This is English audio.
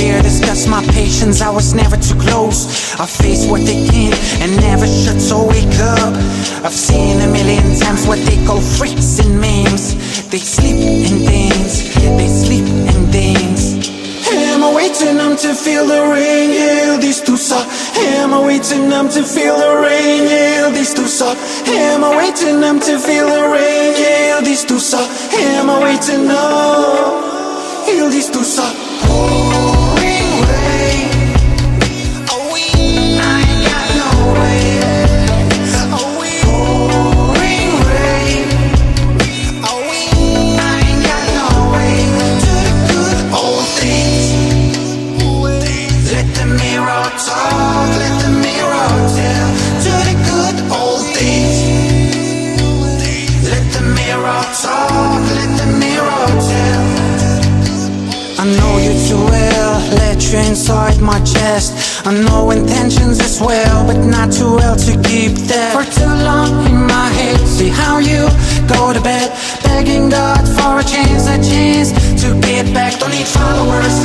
fear disgusts my patience. I was never too close. I face what they can and never should, so wake up. I've seen a million times what they call freaks and memes. They sleep and dance, they sleep and dance. Am I waiting to feel the rain? Yeah, these two suck. Am I waiting to feel the rain? Yeah, these two suck. Am I waiting to feel the rain? Yeah, these two suck. Am I waiting up? Feel these two suck. Pouring rain. Oh, I ain't got no way. Oh, pouring rain. Oh, I ain't got no way to the good old days. Let the mirror talk, let the mirror tell. To the good old days. Let the mirror talk, let the mirror tell. I know you too well, let you inside my chest. I know intentions as well, but not too well to keep that for too long in my head. See how you go to bed, begging God for a chance to get back. Don't need followers